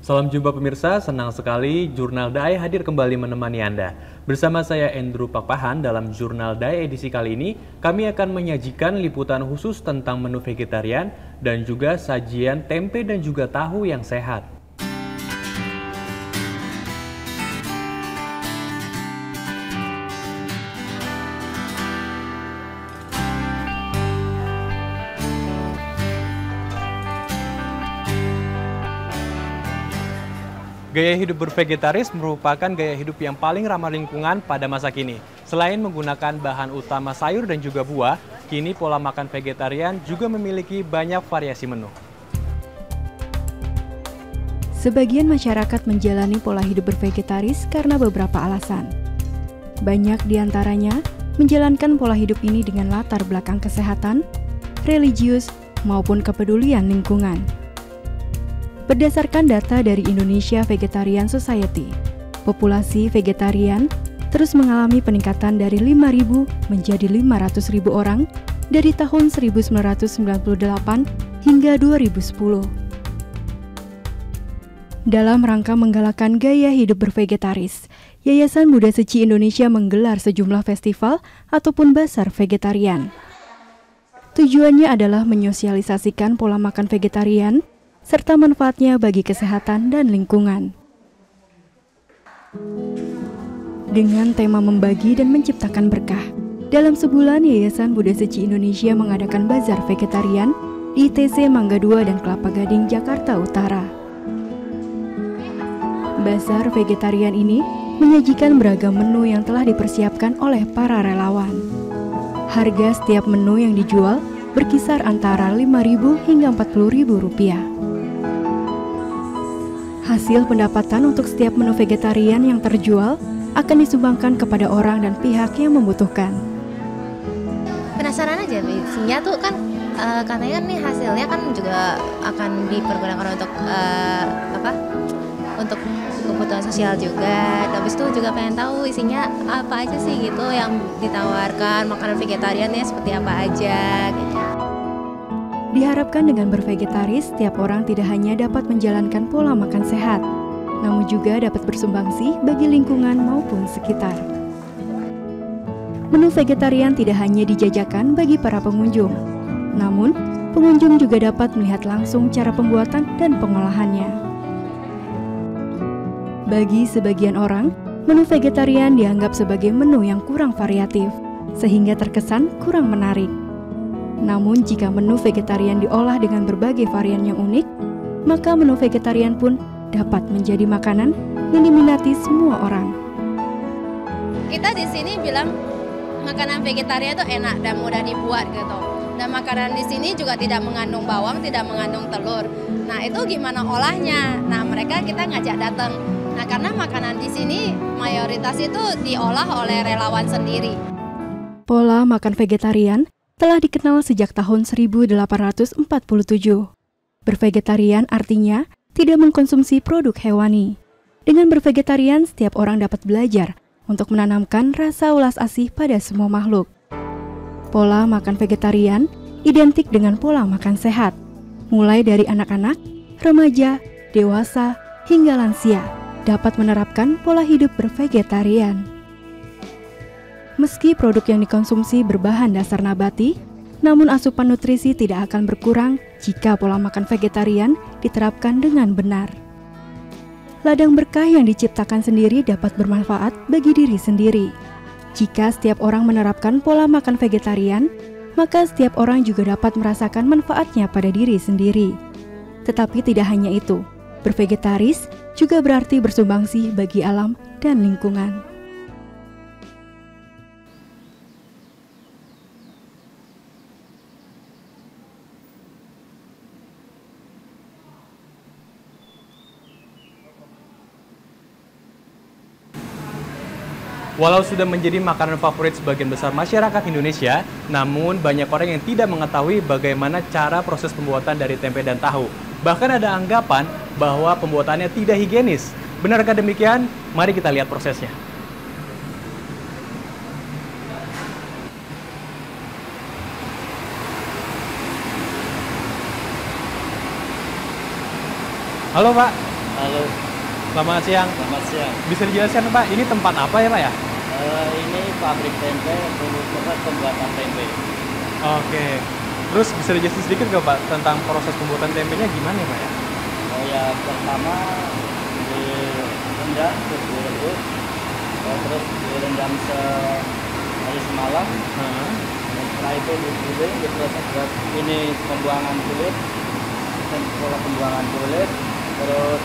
Salam jumpa pemirsa, senang sekali Jurnal DAE hadir kembali menemani Anda. Bersama saya Andrew Pakpahan dalam Jurnal DAE edisi kali ini, kami akan menyajikan liputan khusus tentang menu vegetarian dan juga sajian tempe dan juga tahu yang sehat. Gaya hidup bervegetaris merupakan gaya hidup yang paling ramah lingkungan pada masa kini. Selain menggunakan bahan utama sayur dan juga buah, kini pola makan vegetarian juga memiliki banyak variasi menu. Sebagian masyarakat menjalani pola hidup bervegetaris karena beberapa alasan. Banyak di antaranya menjalankan pola hidup ini dengan latar belakang kesehatan, religius, maupun kepedulian lingkungan. Berdasarkan data dari Indonesia Vegetarian Society, populasi vegetarian terus mengalami peningkatan dari 5.000 menjadi 500.000 orang dari tahun 1998 hingga 2010. Dalam rangka menggalakkan gaya hidup bervegetaris, Yayasan Buddha Seci Indonesia menggelar sejumlah festival ataupun basar vegetarian. Tujuannya adalah menyosialisasikan pola makan vegetarian serta manfaatnya bagi kesehatan dan lingkungan. Dengan tema membagi dan menciptakan berkah, dalam sebulan Yayasan Buddha Seci Indonesia mengadakan bazar vegetarian di ITC Mangga 2 dan Kelapa Gading, Jakarta Utara. Bazar vegetarian ini menyajikan beragam menu yang telah dipersiapkan oleh para relawan. Harga setiap menu yang dijual berkisar antara Rp5.000 hingga Rp40.000. Hasil pendapatan untuk setiap menu vegetarian yang terjual akan disumbangkan kepada orang dan pihak yang membutuhkan. Penasaran aja, isinya tuh kan katanya kan nih hasilnya kan juga akan dipergunakan untuk kebutuhan sosial juga. Habis itu juga pengen tahu isinya apa aja sih gitu yang ditawarkan, makanan vegetariannya seperti apa aja gitu. Diharapkan dengan bervegetaris, setiap orang tidak hanya dapat menjalankan pola makan sehat, namun juga dapat bersumbangsi bagi lingkungan maupun sekitar. Menu vegetarian tidak hanya dijajakan bagi para pengunjung, namun pengunjung juga dapat melihat langsung cara pembuatan dan pengolahannya. Bagi sebagian orang, menu vegetarian dianggap sebagai menu yang kurang variatif, sehingga terkesan kurang menarik. Namun jika menu vegetarian diolah dengan berbagai varian yang unik, maka menu vegetarian pun dapat menjadi makanan yang diminati semua orang. Kita di sini bilang makanan vegetarian itu enak dan mudah dibuat gitu. Dan makanan di sini juga tidak mengandung bawang, tidak mengandung telur. Nah, itu gimana olahnya? Nah, kita ngajak datang. Nah, karena makanan di sini mayoritas itu diolah oleh relawan sendiri. Pola makan vegetarian telah dikenal sejak tahun 1847. Bervegetarian artinya tidak mengkonsumsi produk hewani. Dengan bervegetarian, setiap orang dapat belajar untuk menanamkan rasa ulas asih pada semua makhluk. Pola makan vegetarian identik dengan pola makan sehat, mulai dari anak-anak, remaja, dewasa, hingga lansia dapat menerapkan pola hidup bervegetarian. Meski produk yang dikonsumsi berbahan dasar nabati, namun asupan nutrisi tidak akan berkurang jika pola makan vegetarian diterapkan dengan benar. Ladang berkah yang diciptakan sendiri dapat bermanfaat bagi diri sendiri. Jika setiap orang menerapkan pola makan vegetarian, maka setiap orang juga dapat merasakan manfaatnya pada diri sendiri. Tetapi tidak hanya itu, bervegetaris juga berarti bersumbangsi bagi alam dan lingkungan. Walau sudah menjadi makanan favorit sebagian besar masyarakat Indonesia, namun banyak orang yang tidak mengetahui bagaimana cara proses pembuatan dari tempe dan tahu. Bahkan ada anggapan bahwa pembuatannya tidak higienis. Benarkah demikian? Mari kita lihat prosesnya. Halo Pak, Halo, Selamat siang. selamat siang. Bisa dijelaskan Pak, ini tempat apa ya Pak ya? Ini pabrik tempe, tempat pembuatan tempe. Oke. Terus bisa dijelaskan sedikit nggak Pak tentang proses pembuatan tempenya gimana ya Pak ya? Oh ya, pertama direndam, terus direbus, terus direndam sehari semalam. Heeh. Dan setelah itu digiling, diproses buat ini pembuangan kulit, dan pola pembuangan kulit, terus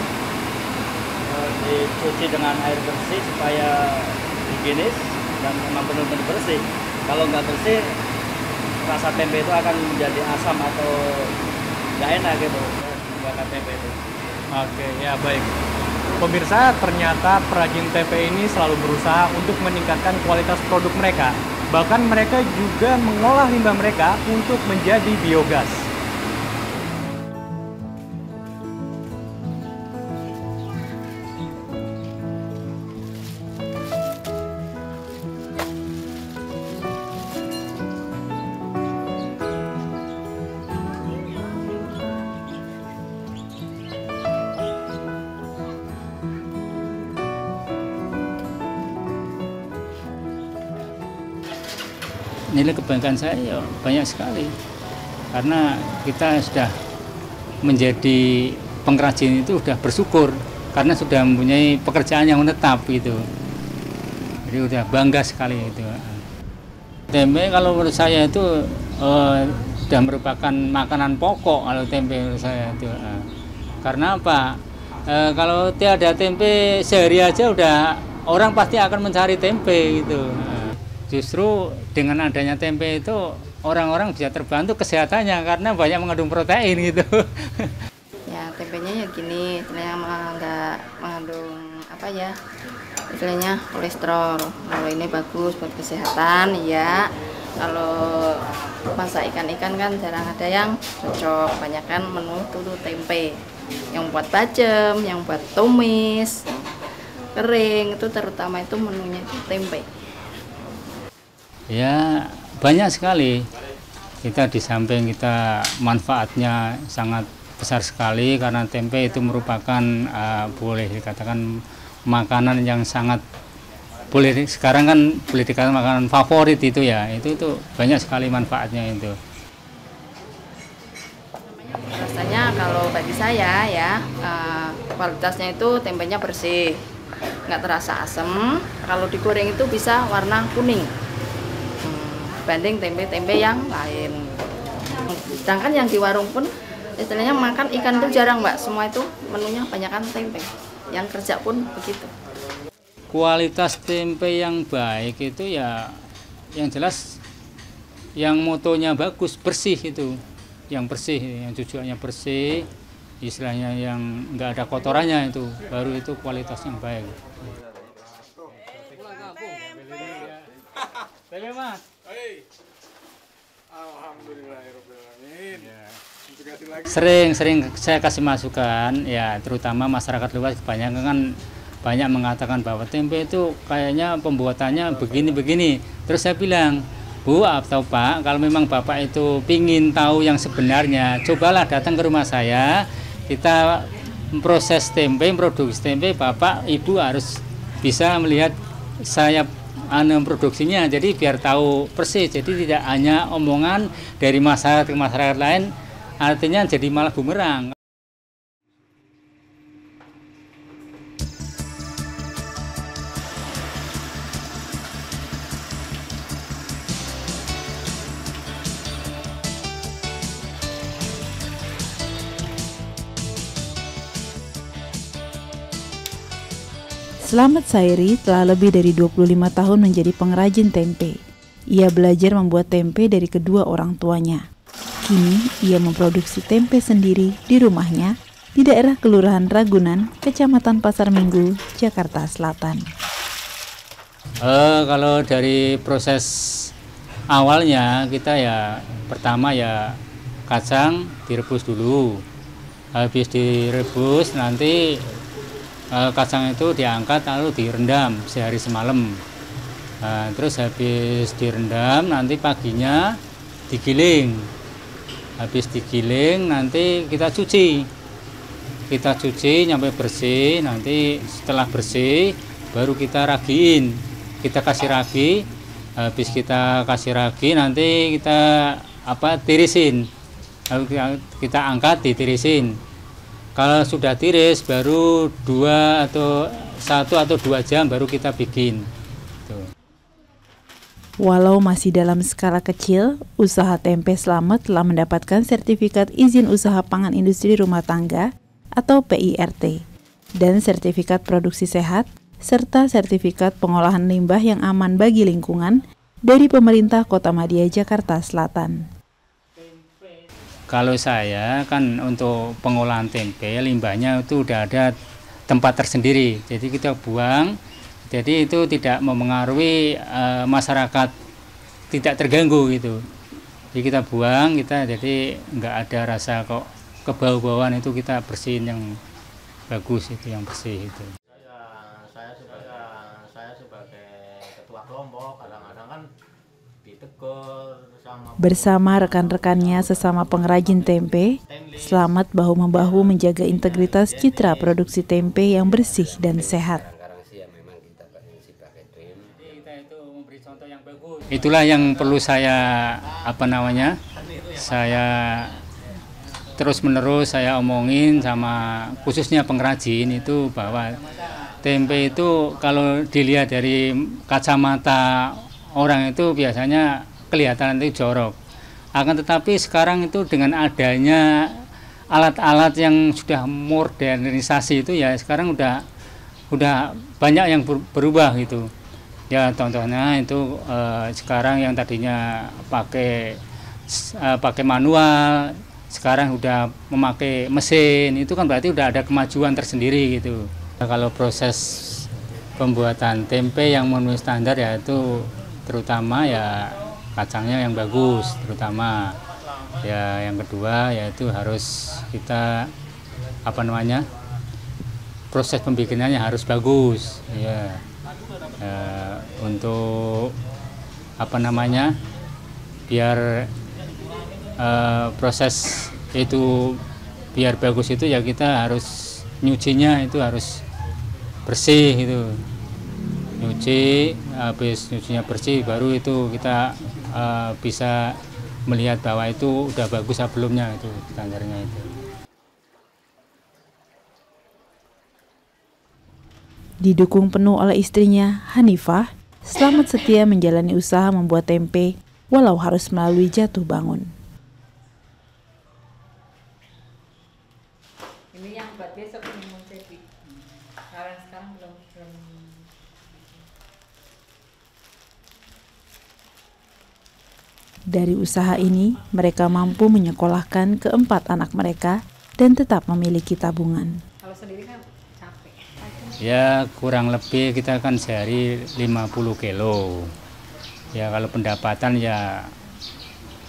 dicuci dengan air bersih supaya higienis dan memang benar-benar bersih. Kalau nggak bersih, rasa tempe itu akan menjadi asam atau nggak enak gitu, pembuatan tempe itu. Oke, ya baik. Pemirsa, ternyata perajin tempe ini selalu berusaha untuk meningkatkan kualitas produk mereka. Bahkan mereka juga mengolah limbah mereka untuk menjadi biogas. Nilai kebanggaan saya ya banyak sekali, karena kita sudah menjadi pengrajin itu sudah bersyukur karena sudah mempunyai pekerjaan yang menetap gitu. Jadi udah bangga sekali itu. Tempe kalau menurut saya itu sudah merupakan makanan pokok kalau tempe menurut saya itu. Karena apa? Kalau tiada tempe sehari aja udah orang pasti akan mencari tempe gitu. Justru dengan adanya tempe itu orang-orang bisa terbantu kesehatannya karena banyak mengandung protein gitu. Ya tempenya ya gini, istilahnya nggak mengandung apa ya, istilahnya kolesterol. Kalau ini bagus buat kesehatan ya. Kalau masak ikan-ikan kan jarang ada yang cocok, banyakan menu tuh tempe. Yang buat bacem, yang buat tumis, kering itu terutama itu menunya itu tempe. Ya banyak sekali. Kita di samping kita manfaatnya sangat besar sekali karena tempe itu merupakan boleh dikatakan makanan yang sangat boleh sekarang kan boleh dikatakan makanan favorit itu ya. Itu banyak sekali manfaatnya itu. Rasanya kalau bagi saya ya kualitasnya itu tempenya bersih, nggak terasa asam. Kalau digoreng itu bisa warna kuning. Banding tempe-tempe yang lain. Sedangkan yang di warung pun istilahnya makan ikan itu jarang Mbak, semua itu menunya banyakan tempe. Yang kerja pun begitu. Kualitas tempe yang baik itu ya yang jelas yang motonya bagus, bersih itu. Yang bersih, yang tujuannya bersih, istilahnya yang nggak ada kotorannya itu, baru itu kualitas yang baik. Tempe Mas. Sering saya kasih masukan ya, terutama masyarakat luas kebanyakan kan banyak mengatakan bahwa tempe itu kayaknya pembuatannya begini-begini. Terus saya bilang, Bu atau Pak, kalau memang Bapak itu pingin tahu yang sebenarnya, cobalah datang ke rumah saya. Kita proses tempe, produksi tempe, Bapak Ibu harus bisa melihat saya produksinya, jadi biar tahu persis, jadi tidak hanya omongan dari masyarakat ke masyarakat lain, artinya jadi malah bumerang. Slamet Sairi telah lebih dari 25 tahun menjadi pengrajin tempe. Ia belajar membuat tempe dari kedua orang tuanya. Kini ia memproduksi tempe sendiri di rumahnya di daerah Kelurahan Ragunan, Kecamatan Pasar Minggu, Jakarta Selatan. Kalau dari proses awalnya kita ya pertama ya kacang direbus dulu. Habis direbus nanti kacang itu diangkat lalu direndam sehari semalam. Terus habis direndam nanti paginya digiling. Habis digiling nanti kita cuci. kita cuci sampai bersih, nanti setelah bersih baru kita ragiin, kita kasih ragi. Habis kita kasih ragi nanti kita tirisin, lalu kita angkat ditirisin. Kalau sudah tiris baru 1 atau 2 jam baru kita bikin. Tuh. Walau masih dalam skala kecil, usaha tempe Slamet telah mendapatkan sertifikat izin usaha pangan industri rumah tangga atau PIRT dan sertifikat produksi sehat serta sertifikat pengolahan limbah yang aman bagi lingkungan dari pemerintah Kota Madia, Jakarta Selatan. Kalau saya kan untuk pengolahan tempe, limbahnya itu udah ada tempat tersendiri, jadi kita buang. Jadi itu tidak memengaruhi masyarakat, tidak terganggu gitu. Jadi kita buang, jadi nggak ada rasa kok kebau-bauan, itu kita bersihin yang bagus, itu yang bersih itu. Saya sebagai ketua kelompok kadang-kadang kan ditegur sama Bersama rekan-rekannya sesama pengrajin tempe, Slamet bahu-membahu menjaga integritas citra produksi tempe yang bersih dan sehat. Itulah yang perlu saya saya terus-menerus saya omongin sama khususnya pengrajin itu, bahwa tempe itu kalau dilihat dari kacamata orang itu biasanya kelihatan itu jorok. Akan tetapi sekarang itu dengan adanya alat-alat yang sudah modernisasi itu ya, sekarang udah banyak yang berubah gitu. Ya contohnya itu sekarang yang tadinya pakai manual, sekarang udah memakai mesin, itu kan berarti udah ada kemajuan tersendiri gitu. Kalau proses pembuatan tempe yang memenuhi standar ya itu terutama ya kacangnya yang bagus, terutama ya yang kedua yaitu harus kita proses pembikinannya harus bagus ya. Untuk biar proses itu biar bagus itu ya kita harus nyucinya itu harus bersih itu, nyuci, habis nyucinya bersih baru itu kita bisa melihat bahwa itu udah bagus sebelumnya, itu standarnya itu. Didukung penuh oleh istrinya, Hanifah, Slamet setia menjalani usaha membuat tempe walau harus melalui jatuh bangun. Ini yang buat besok ini mau cepi. Sekarang belum. Dari usaha ini, mereka mampu menyekolahkan keempat anak mereka dan tetap memiliki tabungan. Kalau sendiri kan capek. Ya kurang lebih kita kan sehari 50 kilo. Ya kalau pendapatan ya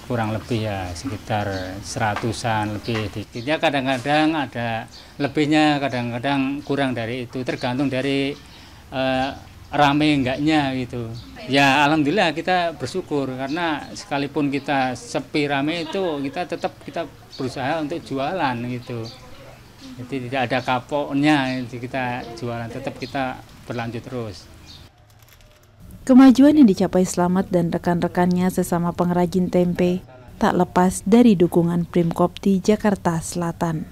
kurang lebih ya sekitar 100-an lebih dikit. Ya kadang-kadang ada lebihnya, kadang-kadang kurang dari itu, tergantung dari rame enggaknya gitu. Ya alhamdulillah kita bersyukur, karena sekalipun kita sepi rame itu kita tetap berusaha untuk jualan gitu. Jadi tidak ada kapoknya, kita jualan, tetap kita berlanjut terus. Kemajuan yang dicapai Slamet dan rekan-rekannya sesama pengrajin tempe tak lepas dari dukungan Primkopti Jakarta Selatan.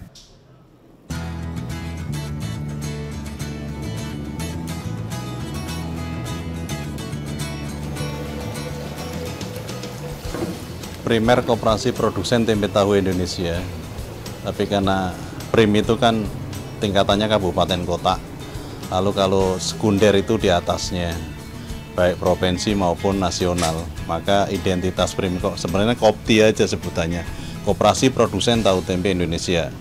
Primer Koperasi Produsen Tempe Tahu Indonesia, tapi karena Prim itu kan tingkatannya kabupaten kota, lalu kalau sekunder itu di atasnya, baik provinsi maupun nasional, maka identitas Prim sebenarnya Kopti aja sebutannya, Koperasi Produsen Tahu Tempe Indonesia.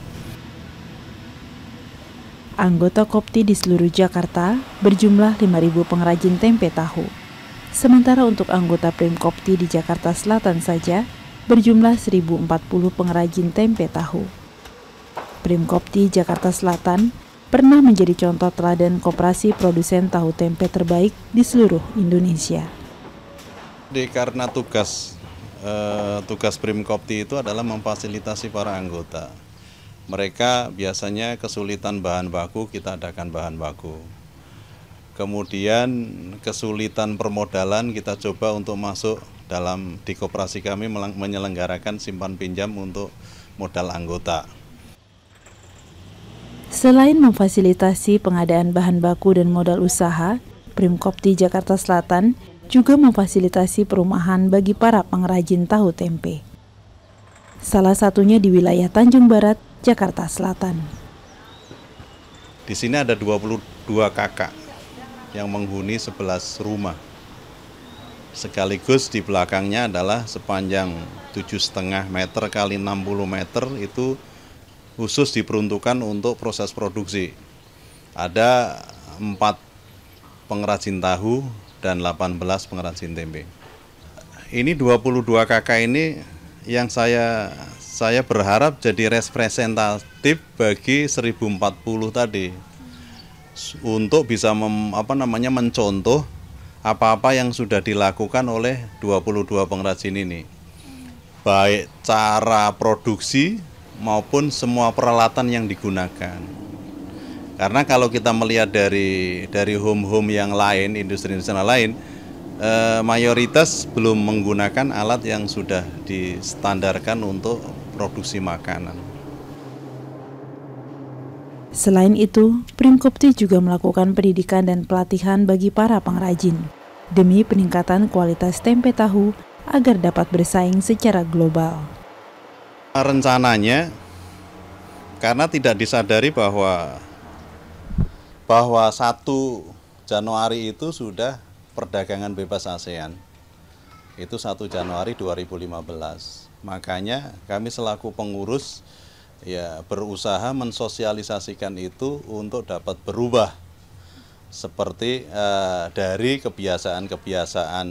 Anggota Kopti di seluruh Jakarta berjumlah 5.000 pengrajin tempe tahu. Sementara untuk anggota Primkopti di Jakarta Selatan saja berjumlah 1.040 pengrajin tempe tahu. Primkopti Jakarta Selatan pernah menjadi contoh teladan koperasi produsen tahu tempe terbaik di seluruh Indonesia. Karena tugas Primkopti itu adalah memfasilitasi para anggota. Mereka biasanya kesulitan bahan baku, kita adakan bahan baku. Kemudian kesulitan permodalan, kita coba untuk masuk di koperasi kami menyelenggarakan simpan pinjam untuk modal anggota. Selain memfasilitasi pengadaan bahan baku dan modal usaha, Primkopti Jakarta Selatan juga memfasilitasi perumahan bagi para pengrajin tahu tempe. Salah satunya di wilayah Tanjung Barat, Jakarta Selatan. Di sini ada 22 kakak yang menghuni 11 rumah. Sekaligus di belakangnya adalah sepanjang 7,5 meter kali 60 meter itu khusus diperuntukkan untuk proses produksi. Ada 4 pengrajin tahu dan 18 pengrajin tempe. Ini 22 kakak ini yang saya berharap jadi representatif bagi 1040 tadi untuk bisa mencontoh apa-apa yang sudah dilakukan oleh 22 pengrajin ini, baik cara produksi maupun semua peralatan yang digunakan. Karena kalau kita melihat dari home-home yang lain, industri-industri lain, mayoritas belum menggunakan alat yang sudah distandarkan untuk produksi makanan. Selain itu, Primkopti juga melakukan pendidikan dan pelatihan bagi para pengrajin demi peningkatan kualitas tempe tahu agar dapat bersaing secara global. Rencananya, karena tidak disadari bahwa 1 Januari itu sudah perdagangan bebas ASEAN. Itu 1 Januari 2015. Makanya kami selaku pengurus berusaha mensosialisasikan itu untuk dapat berubah seperti dari kebiasaan-kebiasaan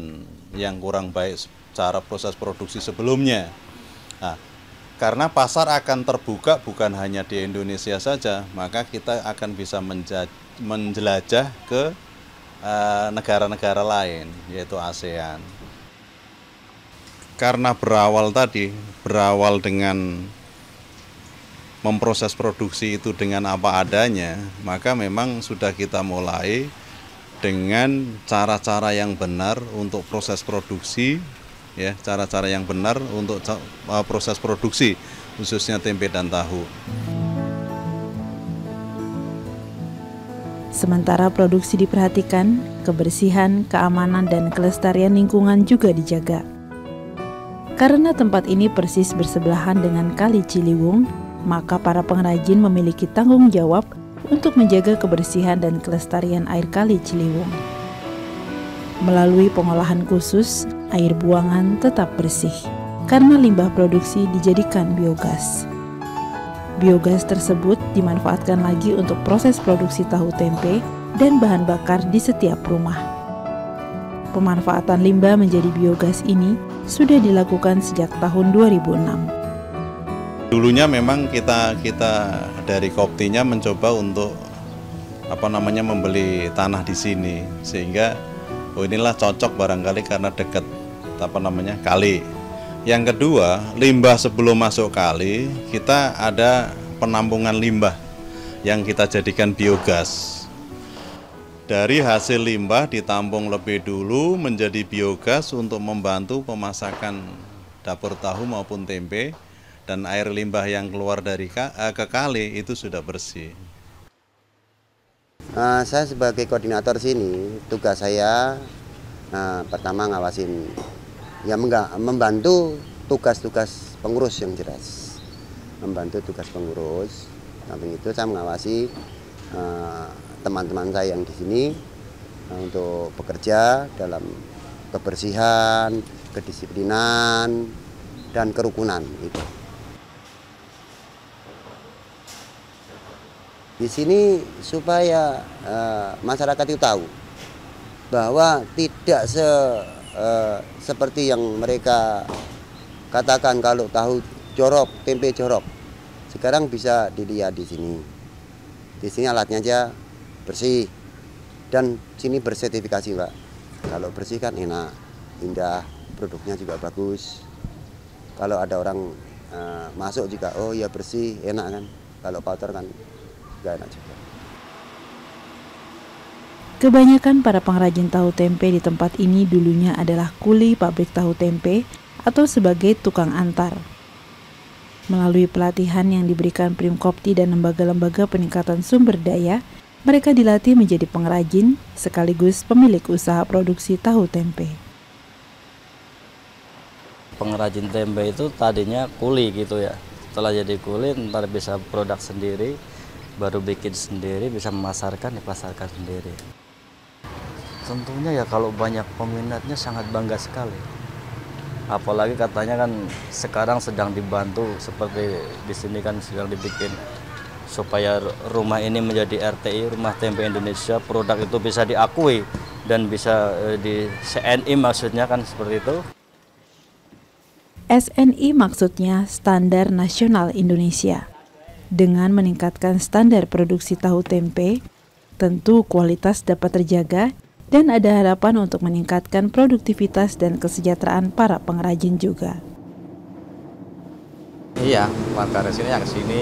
yang kurang baik cara proses produksi sebelumnya. Nah, karena pasar akan terbuka bukan hanya di Indonesia saja, maka kita akan bisa menjelajah ke negara-negara lain, yaitu ASEAN. Karena berawal dengan memproses produksi itu dengan apa adanya, maka memang sudah kita mulai dengan cara-cara yang benar untuk proses produksi, cara-cara yang benar untuk proses produksi, khususnya tempe dan tahu. Sementara produksi diperhatikan, kebersihan, keamanan, dan kelestarian lingkungan juga dijaga. Karena tempat ini persis bersebelahan dengan Kali Ciliwung, maka para pengrajin memiliki tanggung jawab untuk menjaga kebersihan dan kelestarian air Kali Ciliwung. Melalui pengolahan khusus, air buangan tetap bersih, karena limbah produksi dijadikan biogas. Biogas tersebut dimanfaatkan lagi untuk proses produksi tahu tempe dan bahan bakar di setiap rumah. Pemanfaatan limbah menjadi biogas ini sudah dilakukan sejak tahun 2006. Dulunya memang kita dari Koptinya mencoba untuk membeli tanah di sini, sehingga inilah cocok barangkali karena dekat kali. Yang kedua, limbah sebelum masuk kali, kita ada penampungan limbah yang kita jadikan biogas. Dari hasil limbah ditampung lebih dulu menjadi biogas untuk membantu pemasakan dapur tahu maupun tempe, dan air limbah yang keluar dari ke kali itu sudah bersih. Saya sebagai koordinator sini, tugas saya pertama ngawasin, membantu tugas-tugas pengurus yang jelas. Membantu tugas pengurus, samping itu saya mengawasi teman-teman saya yang di sini untuk bekerja dalam kebersihan, kedisiplinan, dan kerukunan itu. Di sini supaya masyarakat itu tahu bahwa tidak seperti yang mereka katakan kalau tahu jorok, tempe jorok. Sekarang bisa dilihat di sini. Di sini alatnya aja bersih dan sini bersertifikasi, Pak. Kalau bersih kan enak, indah, produknya juga bagus. Kalau ada orang masuk juga, oh ya bersih, enak kan. Kalau powder kan nggak enak juga. Kebanyakan para pengrajin tahu tempe di tempat ini dulunya adalah kuli pabrik tahu tempe atau sebagai tukang antar. Melalui pelatihan yang diberikan Primkopti dan lembaga-lembaga peningkatan sumber daya, mereka dilatih menjadi pengrajin sekaligus pemilik usaha produksi tahu tempe. Pengrajin tempe itu tadinya kuli gitu ya. Setelah jadi kuli ntar bisa produk sendiri, baru bikin sendiri, bisa memasarkan, dipasarkan sendiri. Tentunya ya kalau banyak peminatnya sangat bangga sekali. Apalagi katanya kan sekarang sedang dibantu seperti di sini kan sedang dibikin supaya rumah ini menjadi RTI, Rumah Tempe Indonesia, produk itu bisa diakui dan bisa di SNI maksudnya kan seperti itu. SNI maksudnya Standar Nasional Indonesia. Dengan meningkatkan standar produksi tahu tempe, tentu kualitas dapat terjaga dan ada harapan untuk meningkatkan produktivitas dan kesejahteraan para pengrajin juga. Iya, warga di sini yang kesini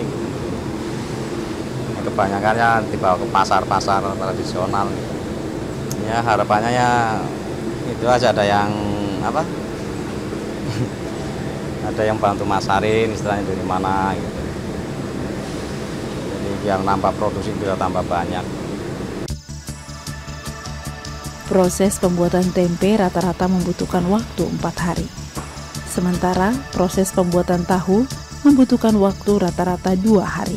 kebanyakannya dibawa ke pasar-pasar tradisional. Ya harapannya ya itu aja, ada yang apa? Ada yang bantu masarin istilahnya dari mana gitu. Jadi biar nambah produksi bisa tambah banyak. Proses pembuatan tempe rata-rata membutuhkan waktu 4 hari. Sementara proses pembuatan tahu membutuhkan waktu rata-rata 2 hari.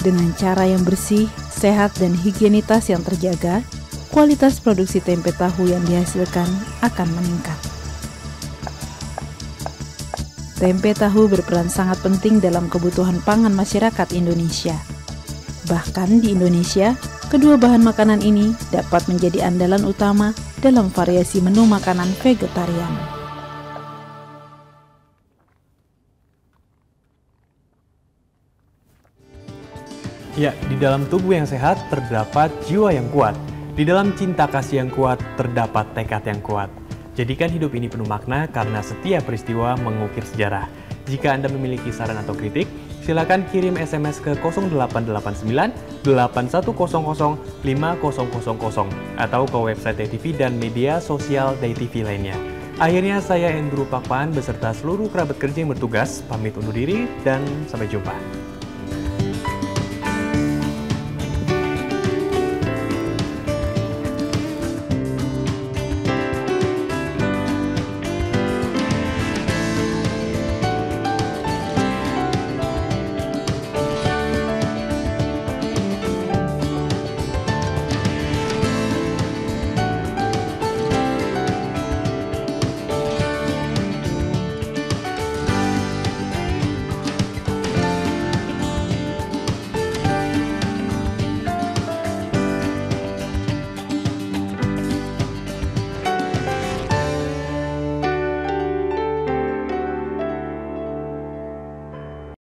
Dengan cara yang bersih, sehat, dan higienitas yang terjaga, kualitas produksi tempe tahu yang dihasilkan akan meningkat. Tempe tahu berperan sangat penting dalam kebutuhan pangan masyarakat Indonesia. Bahkan di Indonesia, kedua bahan makanan ini dapat menjadi andalan utama dalam variasi menu makanan vegetarian. Ya, di dalam tubuh yang sehat terdapat jiwa yang kuat. Di dalam cinta kasih yang kuat terdapat tekad yang kuat. Jadikan hidup ini penuh makna karena setiap peristiwa mengukir sejarah. Jika Anda memiliki saran atau kritik, silakan kirim SMS ke 0889 8100 5000 atau ke website DayTV dan media sosial DayTV lainnya. Akhirnya saya Andrew Pakpan beserta seluruh kerabat kerja yang bertugas pamit undur diri dan sampai jumpa.